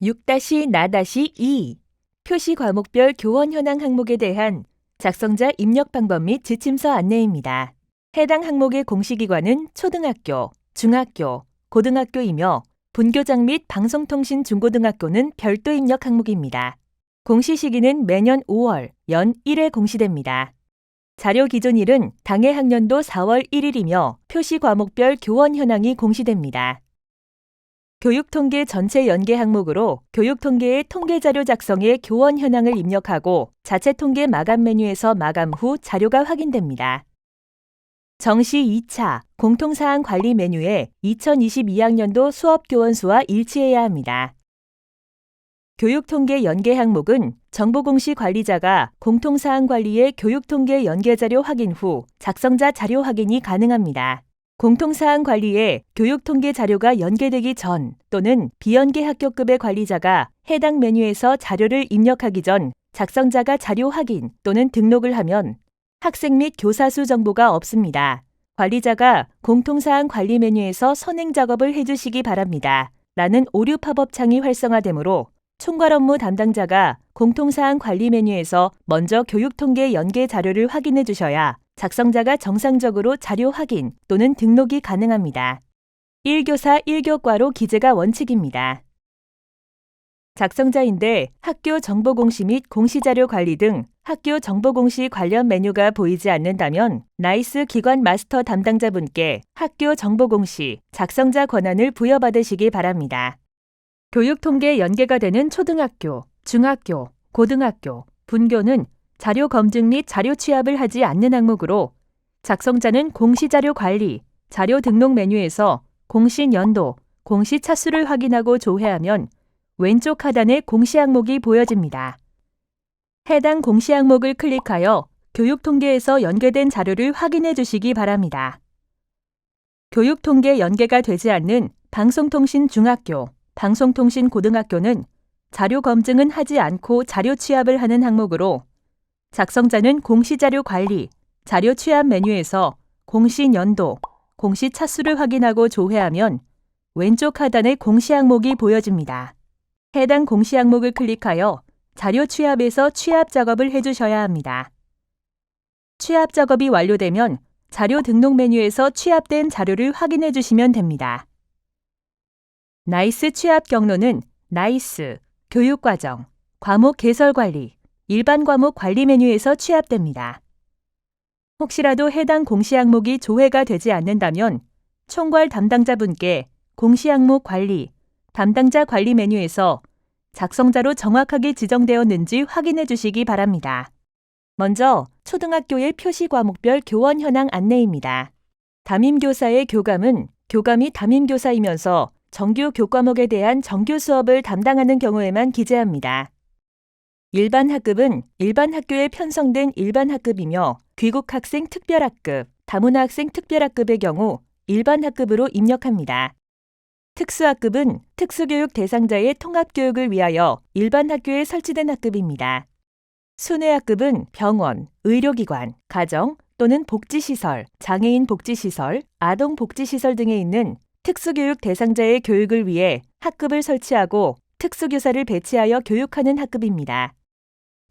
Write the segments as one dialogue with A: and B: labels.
A: 6-나-2 표시 과목별 교원 현황 항목에 대한 작성자 입력 방법 및 지침서 안내입니다. 해당 항목의 공시기관은 초등학교, 중학교, 고등학교이며 분교장 및 방송통신 중고등학교는 별도 입력 항목입니다. 공시 시기는 매년 5월, 연 1회 공시됩니다. 자료 기존일은 당해 학년도 4월 1일이며 표시 과목별 교원 현황이 공시됩니다. 교육통계 전체 연계 항목으로 교육통계의 통계자료 작성에 교원 현황을 입력하고 자체 통계 마감 메뉴에서 마감 후 자료가 확인됩니다. 정시 2차 공통사항 관리 메뉴에 2022학년도 수업 교원 수와 일치해야 합니다. 교육통계 연계 항목은 정보공시 관리자가 공통사항 관리의 교육통계 연계자료 확인 후 작성자 자료 확인이 가능합니다. 공통사항 관리에 교육통계 자료가 연계되기 전 또는 비연계 학교급의 관리자가 해당 메뉴에서 자료를 입력하기 전 작성자가 자료 확인 또는 등록을 하면 학생 및 교사 수 정보가 없습니다. 관리자가 공통사항 관리 메뉴에서 선행 작업을 해주시기 바랍니다. 라는 오류 팝업 창이 활성화되므로 총괄 업무 담당자가 공통사항 관리 메뉴에서 먼저 교육통계 연계 자료를 확인해 주셔야 작성자가 정상적으로 자료 확인 또는 등록이 가능합니다. 1교사 1교과로 기재가 원칙입니다. 작성자인데 학교 정보공시 및 공시자료 관리 등 학교 정보공시 관련 메뉴가 보이지 않는다면 나이스 기관 마스터 담당자분께 학교 정보공시 작성자 권한을 부여받으시기 바랍니다. 교육통계 연계가 되는 초등학교, 중학교, 고등학교, 분교는 자료 검증 및 자료 취합을 하지 않는 항목으로 작성자는 공시자료 관리, 자료 등록 메뉴에서 공시 연도, 공시 차수를 확인하고 조회하면 왼쪽 하단에 공시 항목이 보여집니다. 해당 공시 항목을 클릭하여 교육통계에서 연계된 자료를 확인해 주시기 바랍니다. 교육통계 연계가 되지 않는 방송통신 중학교, 방송통신 고등학교는 자료 검증은 하지 않고 자료 취합을 하는 항목으로 작성자는 공시자료 관리, 자료 취합 메뉴에서 공시 연도, 공시 차수를 확인하고 조회하면 왼쪽 하단에 공시 항목이 보여집니다. 해당 공시 항목을 클릭하여 자료 취합에서 취합 작업을 해주셔야 합니다. 취합 작업이 완료되면 자료 등록 메뉴에서 취합된 자료를 확인해 주시면 됩니다. 나이스 취합 경로는 나이스, 교육과정, 과목 개설관리, 일반 과목 관리 메뉴에서 취합됩니다. 혹시라도 해당 공시 항목이 조회가 되지 않는다면 총괄 담당자분께 공시 항목 관리, 담당자 관리 메뉴에서 작성자로 정확하게 지정되었는지 확인해 주시기 바랍니다. 먼저 초등학교의 표시 과목별 교원 현황 안내입니다. 담임교사의 교감은 교감이 담임교사이면서 정규 교과목에 대한 정규 수업을 담당하는 경우에만 기재합니다. 일반 학급은 일반 학교에 편성된 일반 학급이며 귀국학생 특별학급, 다문화 학생 특별학급의 경우 일반 학급으로 입력합니다. 특수학급은 특수교육 대상자의 통합교육을 위하여 일반 학교에 설치된 학급입니다. 순회학급은 병원, 의료기관, 가정 또는 복지시설, 장애인 복지시설, 아동복지시설 등에 있는 특수교육 대상자의 교육을 위해 학급을 설치하고 특수교사를 배치하여 교육하는 학급입니다.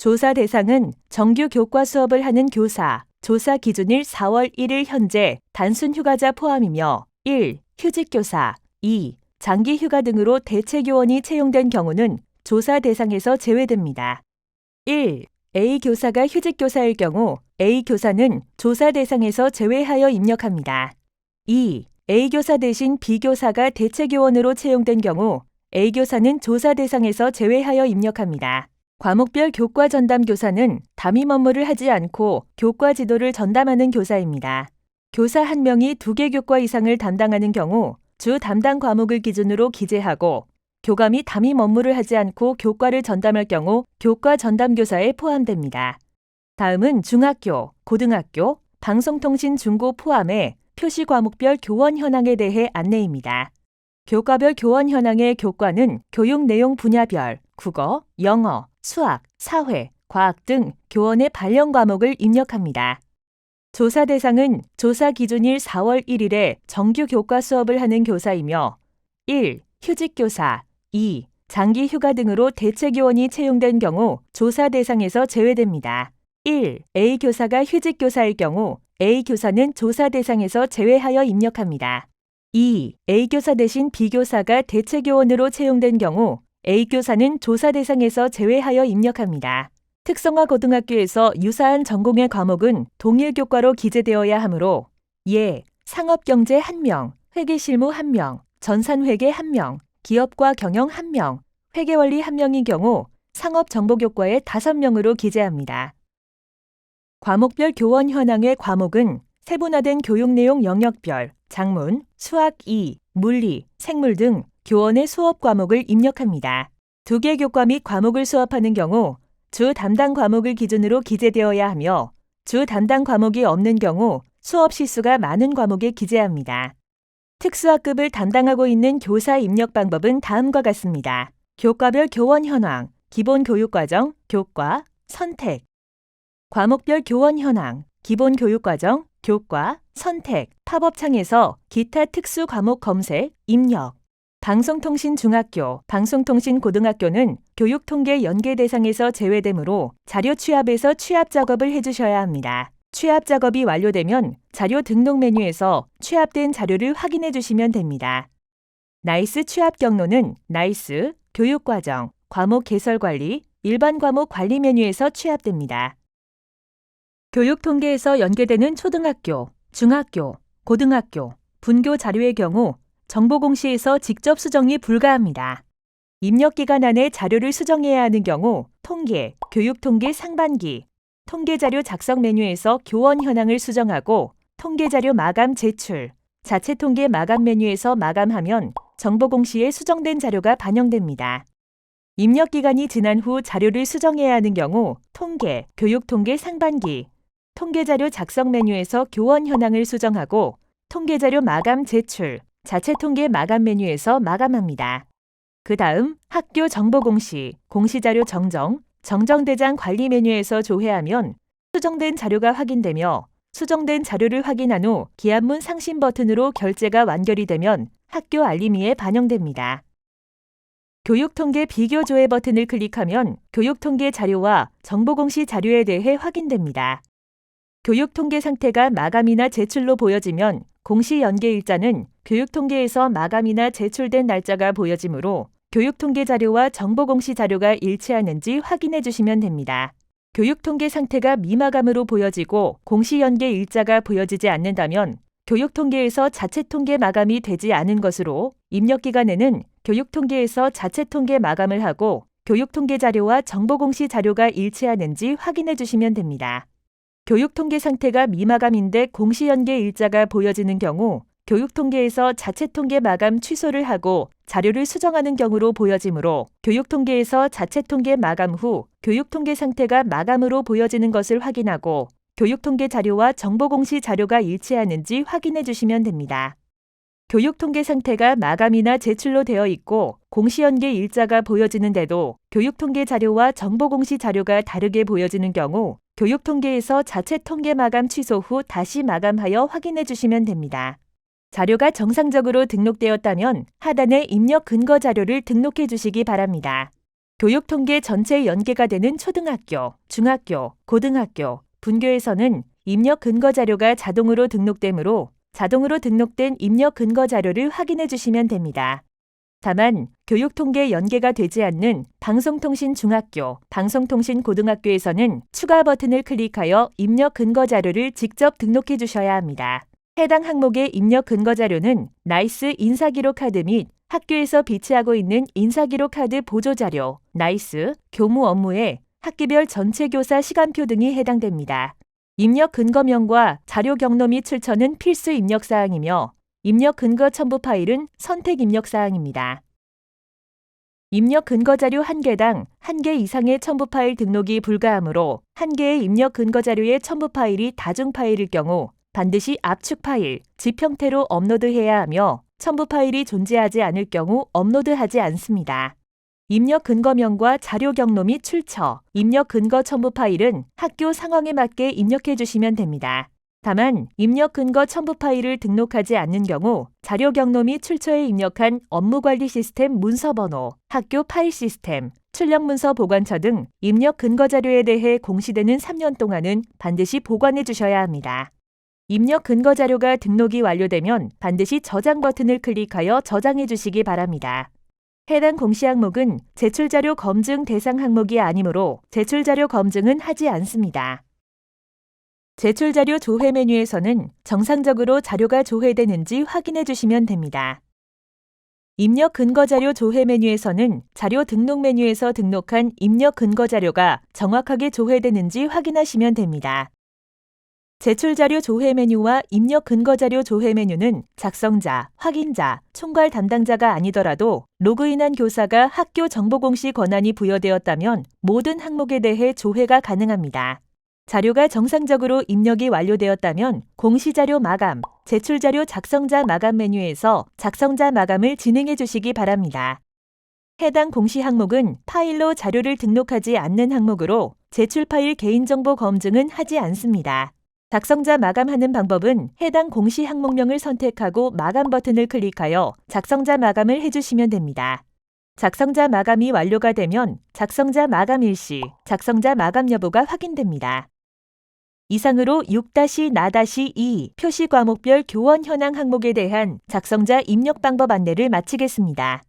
A: 조사 대상은 정규 교과 수업을 하는 교사, 조사 기준일 4월 1일 현재 단순 휴가자 포함이며 1. 휴직교사, 2. 장기 휴가 등으로 대체 교원이 채용된 경우는 조사 대상에서 제외됩니다. 1. A 교사가 휴직교사일 경우 A 교사는 조사 대상에서 제외하여 입력합니다. 2. A 교사 대신 B 교사가 대체 교원으로 채용된 경우 A 교사는 조사 대상에서 제외하여 입력합니다. 과목별 교과 전담 교사는 담임 업무를 하지 않고 교과 지도를 전담하는 교사입니다. 교사 1명이 2개 교과 이상을 담당하는 경우 주 담당 과목을 기준으로 기재하고 교감이 담임 업무를 하지 않고 교과를 전담할 경우 교과 전담 교사에 포함됩니다. 다음은 중학교, 고등학교, 방송통신 중고 포함해 표시 과목별 교원 현황에 대해 안내입니다. 교과별 교원 현황의 교과는 교육 내용 분야별, 국어, 영어, 수학, 사회, 과학 등 교원의 발령 과목을 입력합니다. 조사 대상은 조사 기준일 4월 1일에 정규 교과 수업을 하는 교사이며 1. 휴직교사, 2. 장기 휴가 등으로 대체교원이 채용된 경우 조사 대상에서 제외됩니다. 1. A 교사가 휴직 교사일 경우 A 교사는 조사 대상에서 제외하여 입력합니다. 2. A 교사 대신 B 교사가 대체교원으로 채용된 경우 A 교사는 조사 대상에서 제외하여 입력합니다. 특성화 고등학교에서 유사한 전공의 과목은 동일 교과로 기재되어야 하므로 예, 상업경제 1명, 회계실무 1명, 전산회계 1명, 기업과 경영 1명, 회계원리 1명인 경우 상업정보교과에 5명으로 기재합니다. 과목별 교원 현황의 과목은 세분화된 교육내용 영역별, 작문, 수학 2, 물리, 생물 등 교원의 수업 과목을 입력합니다. 2개 교과 및 과목을 수업하는 경우 주 담당 과목을 기준으로 기재되어야 하며 주 담당 과목이 없는 경우 수업 시수가 많은 과목에 기재합니다. 특수학급을 담당하고 있는 교사 입력 방법은 다음과 같습니다. 교과별 교원 현황, 기본 교육과정, 교과, 선택. 과목별 교원 현황, 기본 교육과정, 교과, 선택, 팝업창에서 기타 특수 과목 검색, 입력. 방송통신 중학교, 방송통신 고등학교는 교육통계 연계 대상에서 제외되므로 자료 취합에서 취합 작업을 해주셔야 합니다. 취합 작업이 완료되면 자료 등록 메뉴에서 취합된 자료를 확인해 주시면 됩니다. 나이스 취합 경로는 나이스, 교육과정, 과목 개설관리, 일반 과목 관리 메뉴에서 취합됩니다. 교육통계에서 연계되는 초등학교, 중학교, 고등학교, 분교 자료의 경우 정보공시에서 직접 수정이 불가합니다. 입력기간 안에 자료를 수정해야 하는 경우 통계, 교육통계 상반기, 통계자료 작성 메뉴에서 교원 현황을 수정하고 통계자료 마감 제출, 자체통계 마감 메뉴에서 마감하면 정보공시에 수정된 자료가 반영됩니다. 입력기간이 지난 후 자료를 수정해야 하는 경우 통계, 교육통계 상반기, 통계자료 작성 메뉴에서 교원 현황을 수정하고 통계자료 마감 제출, 자체통계 마감 메뉴에서 마감합니다. 그 다음 학교 정보공시, 공시자료 정정, 정정대장 관리 메뉴에서 조회하면 수정된 자료가 확인되며 수정된 자료를 확인한 후 기한문 상신 버튼으로 결제가 완결이 되면 학교 알림이에 반영됩니다. 교육통계 비교 조회 버튼을 클릭하면 교육통계 자료와 정보공시 자료에 대해 확인됩니다. 교육통계 상태가 마감이나 제출로 보여지면 공시 연계 일자는 교육통계에서 마감이나 제출된 날짜가 보여지므로 교육통계 자료와 정보공시 자료가 일치하는지 확인해 주시면 됩니다. 교육통계 상태가 미마감으로 보여지고 공시 연계 일자가 보여지지 않는다면 교육통계에서 자체통계 마감이 되지 않은 것으로 입력기간에는 교육통계에서 자체통계 마감을 하고 교육통계 자료와 정보공시 자료가 일치하는지 확인해 주시면 됩니다. 교육통계 상태가 미마감인데 공시연계 일자가 보여지는 경우 교육통계에서 자체통계 마감 취소를 하고 자료를 수정하는 경우로 보여지므로 교육통계에서 자체통계 마감 후 교육통계 상태가 마감으로 보여지는 것을 확인하고 교육통계 자료와 정보공시 자료가 일치하는지 확인해 주시면 됩니다. 교육통계 상태가 마감이나 제출로 되어 있고 공시연계 일자가 보여지는데도 교육통계 자료와 정보공시 자료가 다르게 보여지는 경우 교육통계에서 자체통계 마감 취소 후 다시 마감하여 확인해 주시면 됩니다. 자료가 정상적으로 등록되었다면 하단에 입력 근거 자료를 등록해 주시기 바랍니다. 교육통계 전체 연계가 되는 초등학교, 중학교, 고등학교, 분교에서는 입력 근거 자료가 자동으로 등록되므로 자동으로 등록된 입력 근거 자료를 확인해 주시면 됩니다. 다만 교육통계 연계가 되지 않는 방송통신 중학교, 방송통신 고등학교에서는 추가 버튼을 클릭하여 입력 근거 자료를 직접 등록해 주셔야 합니다. 해당 항목의 입력 근거 자료는 나이스 인사기록 카드 및 학교에서 비치하고 있는 인사기록 카드 보조 자료, 나이스, 교무 업무에 학기별 전체 교사 시간표 등이 해당됩니다. 입력 근거명과 자료 경로 및 출처는 필수 입력 사항이며 입력 근거 첨부 파일은 선택 입력 사항입니다. 입력 근거 자료 1개당 1개 이상의 첨부 파일 등록이 불가하므로 1개의 입력 근거 자료의 첨부 파일이 다중 파일일 경우 반드시 압축 파일, zip 형태로 업로드해야 하며 첨부 파일이 존재하지 않을 경우 업로드하지 않습니다. 입력 근거명과 자료 경로 및 출처, 입력 근거 첨부 파일은 학교 상황에 맞게 입력해 주시면 됩니다. 다만 입력 근거 첨부 파일을 등록하지 않는 경우 자료 경로 및 출처에 입력한 업무관리 시스템 문서번호, 학교 파일 시스템, 출력 문서 보관처 등 입력 근거 자료에 대해 공시되는 3년 동안은 반드시 보관해 주셔야 합니다. 입력 근거 자료가 등록이 완료되면 반드시 저장 버튼을 클릭하여 저장해 주시기 바랍니다. 해당 공시 항목은 제출자료 검증 대상 항목이 아니므로 제출자료 검증은 하지 않습니다. 제출자료 조회 메뉴에서는 정상적으로 자료가 조회되는지 확인해 주시면 됩니다. 입력 근거 자료 조회 메뉴에서는 자료 등록 메뉴에서 등록한 입력 근거 자료가 정확하게 조회되는지 확인하시면 됩니다. 제출자료 조회 메뉴와 입력 근거 자료 조회 메뉴는 작성자, 확인자, 총괄 담당자가 아니더라도 로그인한 교사가 학교 정보 공시 권한이 부여되었다면 모든 항목에 대해 조회가 가능합니다. 자료가 정상적으로 입력이 완료되었다면 공시자료 마감, 제출자료 작성자 마감 메뉴에서 작성자 마감을 진행해 주시기 바랍니다. 해당 공시 항목은 파일로 자료를 등록하지 않는 항목으로 제출 파일 개인정보 검증은 하지 않습니다. 작성자 마감하는 방법은 해당 공시 항목명을 선택하고 마감 버튼을 클릭하여 작성자 마감을 해주시면 됩니다. 작성자 마감이 완료가 되면 작성자 마감 일시, 작성자 마감 여부가 확인됩니다. 이상으로 6-나-2 표시 과목별 교원 현황 항목에 대한 작성자 입력 방법 안내를 마치겠습니다.